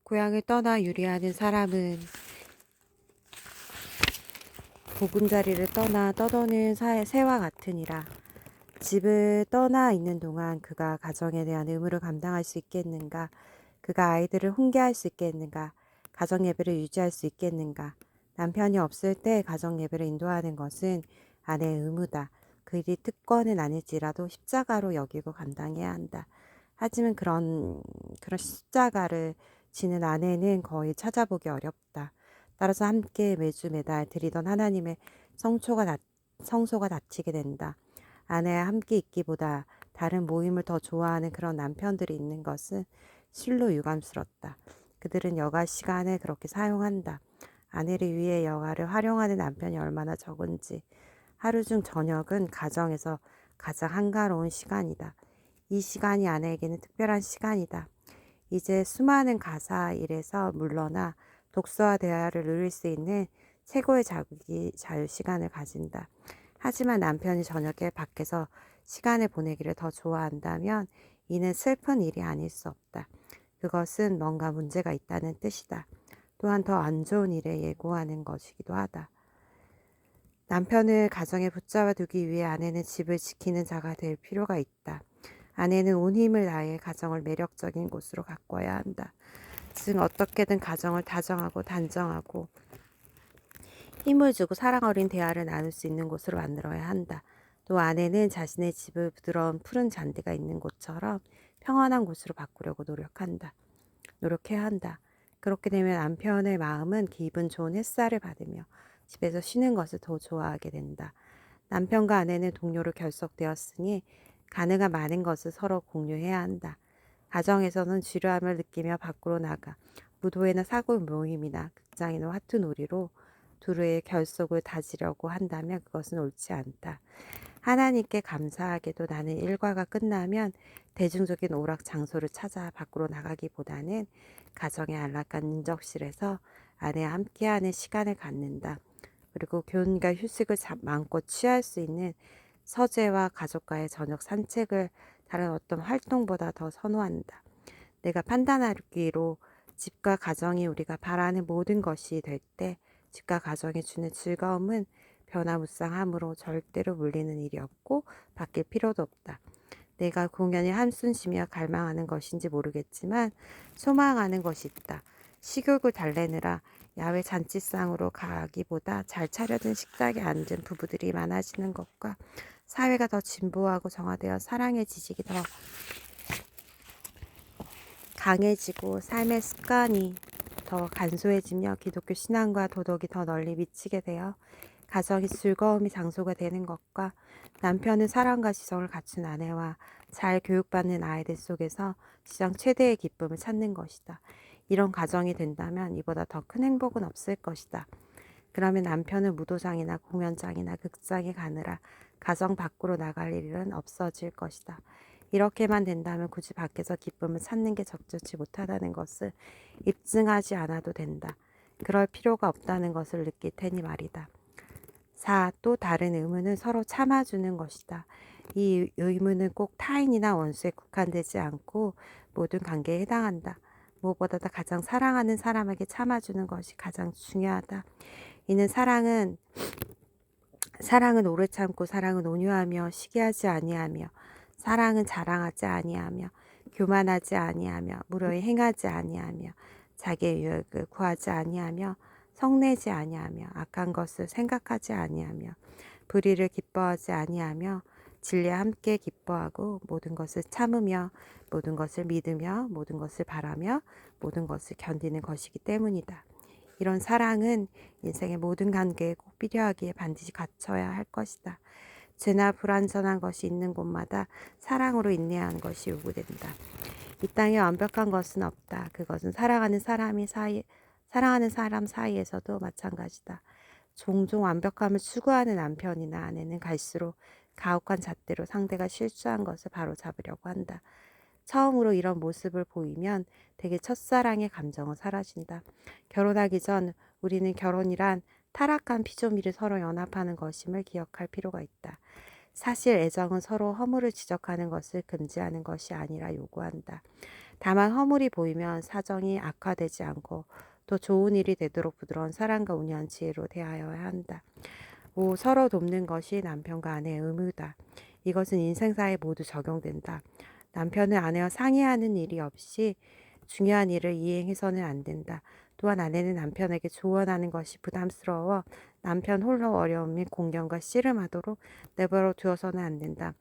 고향을 떠나 유리하는 사람은 보금자리를 떠나 떠도는 새와 같으니라. 집을 떠나 있는 동안 그가 가정에 대한 의무를 감당할 수 있겠는가? 그가 아이들을 훈계할 수 있겠는가? 가정 예배를 유지할 수 있겠는가? 남편이 없을 때 가정 예배를 인도하는 것은 아내의 의무다. 그 일이 특권은 아닐지라도 십자가로 여기고 감당해야 한다. 하지만 그런 십자가를 지는 아내는 거의 찾아보기 어렵다. 따라서 함께 매주 매달 드리던 하나님의 성소가 닫히게 된다. 아내와 함께 있기보다 다른 모임을 더 좋아하는 그런 남편들이 있는 것은 실로 유감스럽다. 그들은 여가 시간을 그렇게 사용한다. 아내를 위해 여가를 활용하는 남편이 얼마나 적은지. 하루 중 저녁은 가정에서 가장 한가로운 시간이다. 이 시간이 아내에게는 특별한 시간이다. 이제 수많은 가사 일에서 물러나 독서와 대화를 누릴 수 있는 최고의 자유 시간을 가진다. 하지만 남편이 저녁에 밖에서 시간을 보내기를 더 좋아한다면 이는 슬픈 일이 아닐 수 없다. 그것은 뭔가 문제가 있다는 뜻이다. 또한 더 안 좋은 일에 예고하는 것이기도 하다. 남편을 가정에 붙잡아 두기 위해 아내는 집을 지키는 자가 될 필요가 있다. 아내는 온 힘을 다해 가정을 매력적인 곳으로 가꿔야 한다. 즉 어떻게든 가정을 다정하고 단정하고 힘을 주고 사랑 어린 대화를 나눌 수 있는 곳으로 만들어야 한다. 또 아내는 자신의 집을 부드러운 푸른 잔디가 있는 곳처럼 평안한 곳으로 바꾸려고 노력해야 한다. 그렇게 되면 남편의 마음은 기분 좋은 햇살을 받으며 집에서 쉬는 것을 더 좋아하게 된다. 남편과 아내는 동료로 결속되었으니 가능한 많은 것을 서로 공유해야 한다. 가정에서는 지루함을 느끼며 밖으로 나가 무도회나 사골 모임이나 극장이나 화투놀이로 둘의 결속을 다지려고 한다면 그것은 옳지 않다. 하나님께 감사하게도 나는 일과가 끝나면 대중적인 오락 장소를 찾아 밖으로 나가기보다는 가정의 안락한 인적실에서 아내와 함께하는 시간을 갖는다. 그리고 교훈과 휴식을 마음껏 취할 수 있는 서재와 가족과의 저녁 산책을 다른 어떤 활동보다 더 선호한다. 내가 판단하기로 집과 가정이 우리가 바라는 모든 것이 될 때 집과 가정이 주는 즐거움은 변화무쌍하므로 절대로 물리는 일이 없고 바뀔 필요도 없다. 내가 공연히 한숨 쉬며 갈망하는 것인지 모르겠지만 소망하는 것이 있다. 식욕을 달래느라 야외 잔치상으로 가기보다 잘 차려진 식탁에 앉은 부부들이 많아지는 것과 사회가 더 진보하고 정화되어 사랑의 지식이 더 강해지고 삶의 습관이 더 간소해지며 기독교 신앙과 도덕이 더 널리 미치게 되어 가정이 즐거움이 장소가 되는 것과 남편은 사랑과 지성을 갖춘 아내와 잘 교육받는 아이들 속에서 시장 최대의 기쁨을 찾는 것이다. 이런 가정이 된다면 이보다 더 큰 행복은 없을 것이다. 그러면 남편은 무도장이나 공연장이나 극장에 가느라 가정 밖으로 나갈 일은 없어질 것이다. 이렇게만 된다면 굳이 밖에서 기쁨을 찾는 게 적절치 못하다는 것을 입증하지 않아도 된다. 그럴 필요가 없다는 것을 느낄 테니 말이다. 4. 또 다른 의무는 서로 참아주는 것이다. 이 의무는 꼭 타인이나 원수에 국한되지 않고 모든 관계에 해당한다. 무엇보다 가장 사랑하는 사람에게 참아주는 것이 가장 중요하다. 이는 사랑은 오래 참고 사랑은 온유하며 시기하지 아니하며 사랑은 자랑하지 아니하며 교만하지 아니하며 무료에 행하지 아니하며 자기의 유익을 구하지 아니하며 성내지 아니하며 악한 것을 생각하지 아니하며 불의를 기뻐하지 아니하며 진리와 함께 기뻐하고 모든 것을 참으며 모든 것을 믿으며 모든 것을 바라며 모든 것을 견디는 것이기 때문이다. 이런 사랑은 인생의 모든 관계에 꼭 필요하기에 반드시 갖춰야 할 것이다. 죄나 불완전한 것이 있는 곳마다 사랑으로 인내하는 것이 요구된다. 이 땅에 완벽한 것은 없다. 그것은 사랑하는 사람 사이에서도 마찬가지다. 종종 완벽함을 추구하는 남편이나 아내는 갈수록 가혹한 잣대로 상대가 실수한 것을 바로잡으려고 한다. 처음으로 이런 모습을 보이면 대개 첫사랑의 감정은 사라진다. 결혼하기 전 우리는 결혼이란 타락한 피조미를 서로 연합하는 것임을 기억할 필요가 있다. 사실 애정은 서로 허물을 지적하는 것을 금지하는 것이 아니라 요구한다. 다만 허물이 보이면 사정이 악화되지 않고 더 좋은 일이 되도록 부드러운 사랑과 온유한 지혜로 대하여야 한다. 5. 서로 돕는 것이 남편과 아내의 의무다. 이것은 인생사에 모두 적용된다. 남편은 아내와 상의하는 일이 없이 중요한 일을 이행해서는 안 된다. 또한 아내는 남편에게 조언하는 것이 부담스러워 남편 홀로 어려움 및 공경과 씨름하도록 내버려 두어서는 안 된다.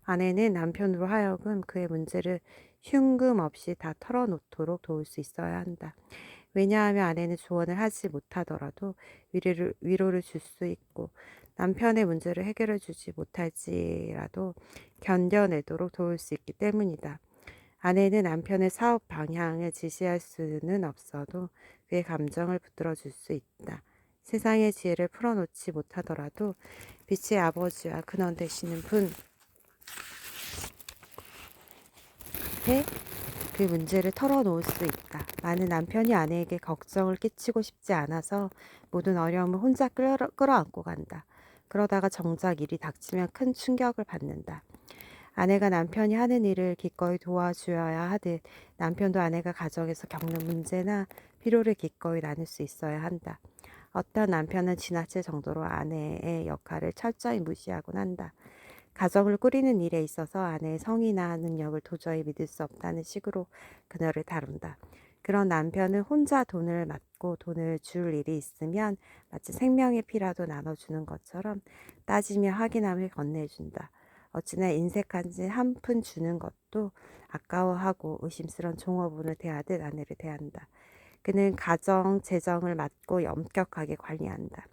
아내는 남편으로 하여금 그의 문제를 흉금 없이 다 털어놓도록 도울 수 있어야 한다. 왜냐하면 아내는 조언을 하지 못하더라도 위로를 줄 수 있고 남편의 문제를 해결해 주지 못할지라도 견뎌내도록 도울 수 있기 때문이다. 아내는 남편의 사업 방향을 지시할 수는 없어도 그의 감정을 붙들어 줄 수 있다. 세상의 지혜를 풀어놓지 못하더라도 빛의 아버지와 근원 되시는 분 앞에 그 문제를 털어놓을 수 있다. 많은 남편이 아내에게 걱정을 끼치고 싶지 않아서 모든 어려움을 혼자 끌어안고 간다. 그러다가 정작 일이 닥치면 큰 충격을 받는다. 아내가 남편이 하는 일을 기꺼이 도와주어야 하듯 남편도 아내가 가정에서 겪는 문제나 필요를 기꺼이 나눌 수 있어야 한다. 어떤 남편은 지나칠 정도로 아내의 역할을 철저히 무시하곤 한다. 가정을 꾸리는 일에 있어서 아내의 성의나 능력을 도저히 믿을 수 없다는 식으로 그녀를 다룬다. 그런 남편은 혼자 돈을 맡고 돈을 줄 일이 있으면 마치 생명의 피라도 나눠주는 것처럼 따지며 확인함을 건네준다. 어찌나 인색한 지 한 푼 주는 것도 아까워하고 의심스런 종업원을 대하듯 아내를 대한다. 그는 가정, 재정을 맡고 엄격하게 관리한다.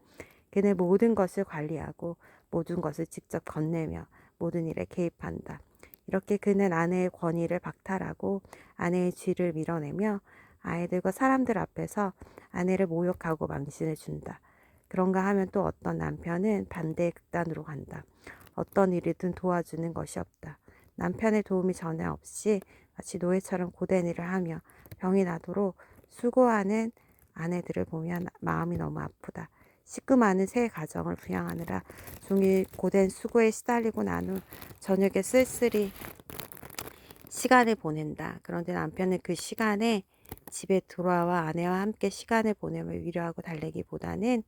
그는 모든 것을 관리하고 모든 것을 직접 건네며 모든 일에 개입한다. 이렇게 그는 아내의 권위를 박탈하고 아내의 쥐를 밀어내며 아이들과 사람들 앞에서 아내를 모욕하고 망신을 준다. 그런가 하면 또 어떤 남편은 반대의 극단으로 간다. 어떤 일이든 도와주는 것이 없다. 남편의 도움이 전혀 없이 마치 노예처럼 고된 일을 하며 병이 나도록 수고하는 아내들을 보면 마음이 너무 아프다. 식구 많은 새 가정을 부양하느라 종일 고된 수고에 시달리고 난 후 저녁에 쓸쓸히 시간을 보낸다. 그런데 남편은 그 시간에 집에 돌아와 아내와 함께 시간을 보내며 위로하고 달래기보다는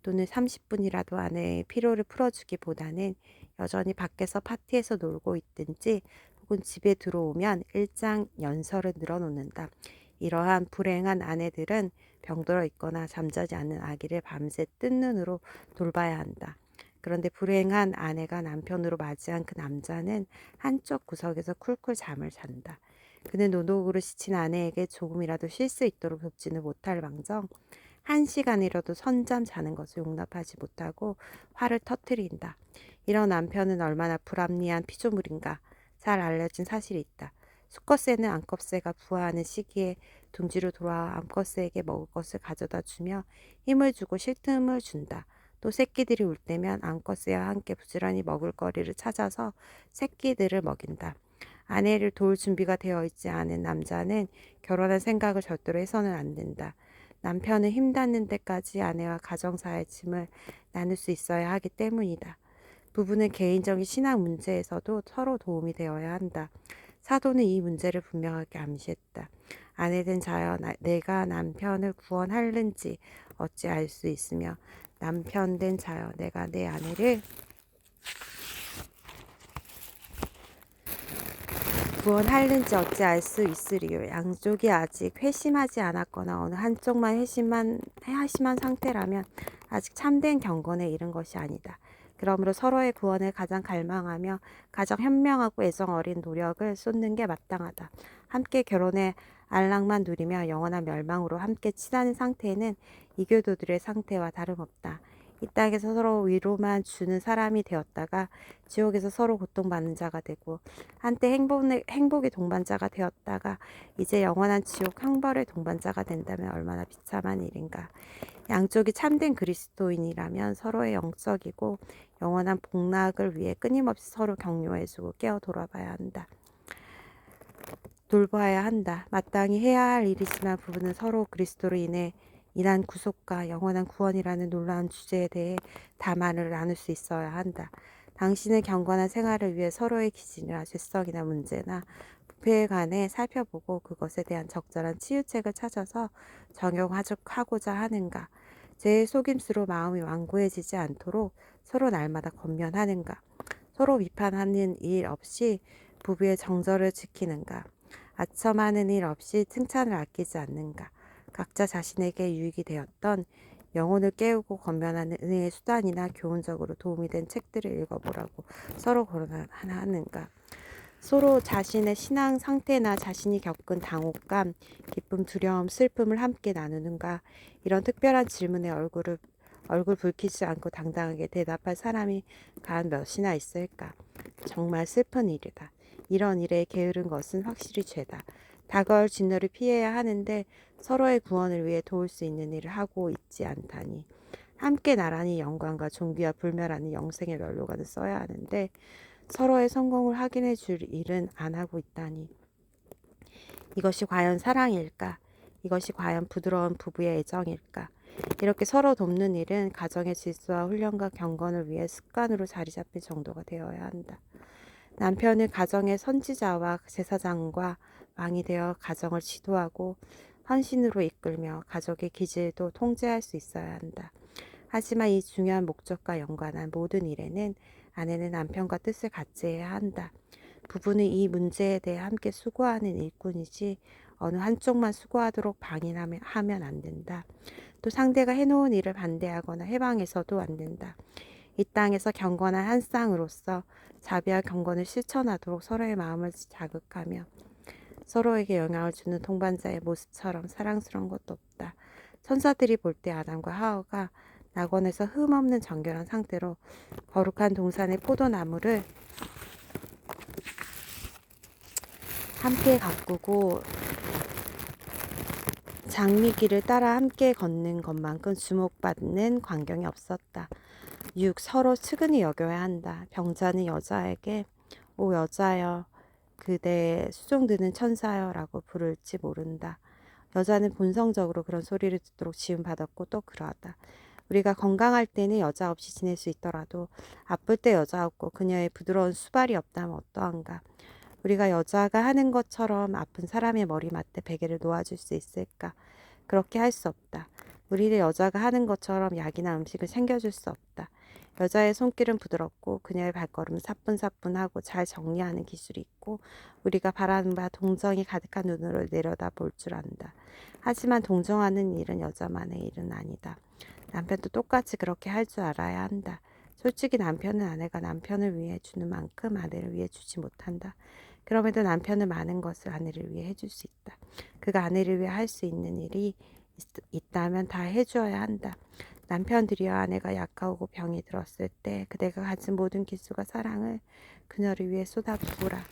또는 30분이라도 아내의 피로를 풀어주기보다는 여전히 밖에서 파티에서 놀고 있든지 혹은 집에 들어오면 일장 연설을 늘어놓는다. 이러한 불행한 아내들은 병들어 있거나 잠자지 않는 아기를 밤새 뜬 눈으로 돌봐야 한다. 그런데 불행한 아내가 남편으로 맞이한 그 남자는 한쪽 구석에서 쿨쿨 잠을 잔다. 그는 노동으로 지친 아내에게 조금이라도 쉴 수 있도록 돕지는 못할 망정 1시간이라도 선잠 자는 것을 용납하지 못하고 화를 터뜨린다. 이런 남편은 얼마나 불합리한 피조물인가. 잘 알려진 사실이 있다. 수컷새는 암컷새가 부화하는 시기에 둥지로 돌아와 암컷새에게 먹을 것을 가져다 주며 힘을 주고 쉴 틈을 준다. 또 새끼들이 울 때면 암컷새와 함께 부지런히 먹을 거리를 찾아서 새끼들을 먹인다. 아내를 도울 준비가 되어 있지 않은 남자는 결혼할 생각을 절대로 해서는 안 된다. 남편은 힘 닿는 데까지 아내와 가정사의 짐을 나눌 수 있어야 하기 때문이다. 부부는 개인적인 신앙 문제에서도 서로 도움이 되어야 한다. 사도는 이 문제를 분명하게 암시했다. 아내된 자여 내가 남편을 구원할는지 어찌 알 수 있으며 남편된 자여 내가 내 아내를 구원할는지 어찌 알 수 있으리요. 양쪽이 아직 회심하지 않았거나 어느 한쪽만 회심한 상태라면 아직 참된 경건에 이른 것이 아니다. 그러므로 서로의 구원을 가장 갈망하며 가장 현명하고 애정 어린 노력을 쏟는 게 마땅하다. 함께 결혼의 안락만 누리며 영원한 멸망으로 함께 치닫는 상태는 이교도들의 상태와 다름없다. 이 땅에서 서로 위로만 주는 사람이 되었다가 지옥에서 서로 고통받는 자가 되고 한때 행복의 동반자가 되었다가 이제 영원한 지옥 형벌의 동반자가 된다면 얼마나 비참한 일인가. 양쪽이 참된 그리스도인이라면 서로의 영적이고 영원한 복락을 위해 끊임없이 서로 격려해주고 깨어 돌봐야 한다. 마땅히 해야 할 일이지만 부부는 서로 그리스도로 인해 인한 구속과 영원한 구원이라는 놀라운 주제에 대해 담화를 나눌 수 있어야 한다. 당신은 경건한 생활을 위해 서로의 기준이나 죄성이나 문제나 부패에 살펴보고 그것에 대한 적절한 치유책을 찾아서 적용하고자 하는가? 제 속임수로 마음이 완고해지지 않도록 서로 날마다 권면하는가? 서로 비판하는 일 없이 부부의 정절을 지키는가? 아첨하는 일 없이 칭찬을 아끼지 않는가? 각자 자신에게 유익이 되었던 영혼을 깨우고 건면하는 은혜의 수단이나 교훈적으로 도움이 된 책들을 읽어보라고 서로 권하는가? 서로 자신의 신앙 상태나 자신이 겪은 당혹감, 기쁨, 두려움, 슬픔을 함께 나누는가? 이런 특별한 질문에 얼굴 붉히지 않고 당당하게 대답할 사람이 과연 몇이나 있을까? 정말 슬픈 일이다. 이런 일에 게으른 것은 확실히 죄다. 다가올 진노를 피해야 하는데 서로의 구원을 위해 도울 수 있는 일을 하고 있지 않다니. 함께 나란히 영광과 존귀와 불멸하는 영생의 멸로관을 써야 하는데 서로의 성공을 확인해 줄 일은 안 하고 있다니. 이것이 과연 사랑일까? 이것이 과연 부드러운 부부의 애정일까? 이렇게 서로 돕는 일은 가정의 질서와 훈련과 경건을 위해 습관으로 자리 잡힐 정도가 되어야 한다. 남편은 가정의 선지자와 제사장과 왕이 되어 가정을 지도하고 헌신으로 이끌며 가족의 기질도 통제할 수 있어야 한다. 하지만 이 중요한 목적과 연관한 모든 일에는 아내는 남편과 뜻을 같이 해야 한다. 부부는 이 문제에 대해 함께 수고하는 일꾼이지 어느 한쪽만 수고하도록 방해하면 안 된다. 또 상대가 해놓은 일을 반대하거나 해방해서도 안 된다. 이 땅에서 경건한 한 쌍으로서 자비와 경건을 실천하도록 서로의 마음을 자극하며 서로에게 영향을 주는 동반자의 모습처럼 사랑스러운 것도 없다. 천사들이 볼 때 아담과 하와가 낙원에서 흠없는 정결한 상태로 거룩한 동산의 포도나무를 함께 가꾸고 장미길을 따라 함께 걷는 것만큼 주목받는 광경이 없었다. 6. 서로 측은히 여겨야 한다. 병자는 여자에게 오 여자여 그대 수종드는 천사여 라고 부를지 모른다. 여자는 본성적으로 그런 소리를 듣도록 지음받았고 또 그러하다. 우리가 건강할 때는 여자 없이 지낼 수 있더라도 아플 때 여자 없고 그녀의 부드러운 수발이 없다면 어떠한가. 우리가 여자가 하는 것처럼 아픈 사람의 머리맡에 베개를 놓아줄 수 있을까? 그렇게 할 수 없다. 우리는 여자가 하는 것처럼 약이나 음식을 챙겨줄 수 없다. 여자의 손길은 부드럽고 그녀의 발걸음은 사뿐사뿐하고 잘 정리하는 기술이 있고 우리가 바라는 바 동정이 가득한 눈으로 내려다볼 줄 안다. 하지만 동정하는 일은 여자만의 일은 아니다. 남편도 똑같이 그렇게 할 줄 알아야 한다. 솔직히 남편은 아내가 남편을 위해 주는 만큼 아내를 위해 주지 못한다. 그럼에도 남편은 많은 것을 아내를 위해 해줄 수 있다. 그가 아내를 위해 할 수 있는 일이 있다면 다 해주어야 한다. 남편들이여 아내가 약하고 병이 들었을 때 그대가 가진 모든 기술과 사랑을 그녀를 위해 쏟아부으라.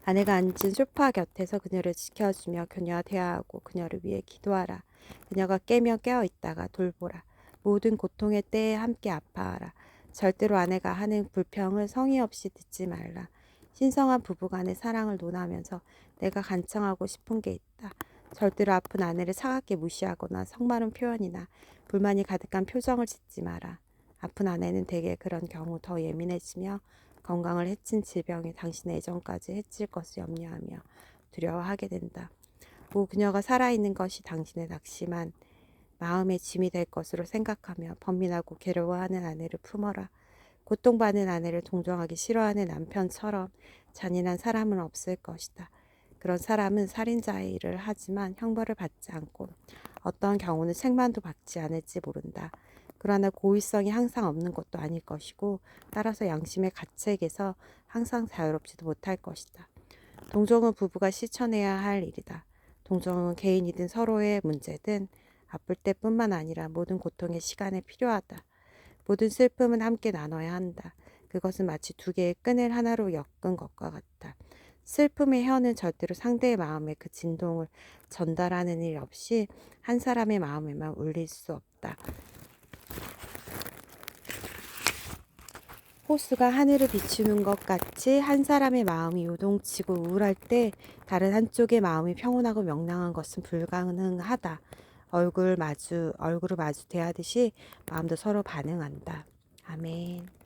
아내가 앉은 소파 곁에서 그녀를 지켜주며 그녀와 대화하고 그녀를 위해 기도하라. 그녀가 깨며 깨어있다가 돌보라. 모든 고통의 때에 함께 아파하라. 절대로 아내가 하는 불평을 성의 없이 듣지 말라. 신성한 부부간의 사랑을 논하면서 내가 간청하고 싶은 게 있다. 절대로 아픈 아내를 차갑게 무시하거나 성마른 표현이나 불만이 가득한 표정을 짓지 마라. 아픈 아내는 대개 그런 경우 더 예민해지며 건강을 해친 질병이 당신의 애정까지 해칠 것을 염려하며 두려워하게 된다. 오 그녀가 살아있는 것이 당신의 낙심한 마음의 짐이 될 것으로 생각하며 번민하고 괴로워하는 아내를 품어라. 고통받는 아내를 동정하기 싫어하는 남편처럼 잔인한 사람은 없을 것이다. 그런 사람은 살인자의 일을 하지만 형벌을 받지 않고 어떤 경우는 책만도 받지 않을지 모른다. 그러나 고의성이 항상 없는 것도 아닐 것이고 따라서 양심의 가책에서 항상 자유롭지도 못할 것이다. 동정은 부부가 실천해야 할 일이다. 동정은 개인이든 서로의 문제든 아플 때뿐만 아니라 모든 고통의 시간에 필요하다. 모든 슬픔은 함께 나눠야 한다. 그것은 마치 두 개의 끈을 하나로 엮은 것과 같다. 슬픔의 혀는 절대로 상대의 마음에 그 진동을 전달하는 일 없이 한 사람의 마음에만 울릴 수 없다. 호수가 하늘을 비추는 것 같이 한 사람의 마음이 요동치고 우울할 때 다른 한쪽의 마음이 평온하고 명랑한 것은 불가능하다. 얼굴을 마주 대하듯이 마음도 서로 반응한다. 아멘.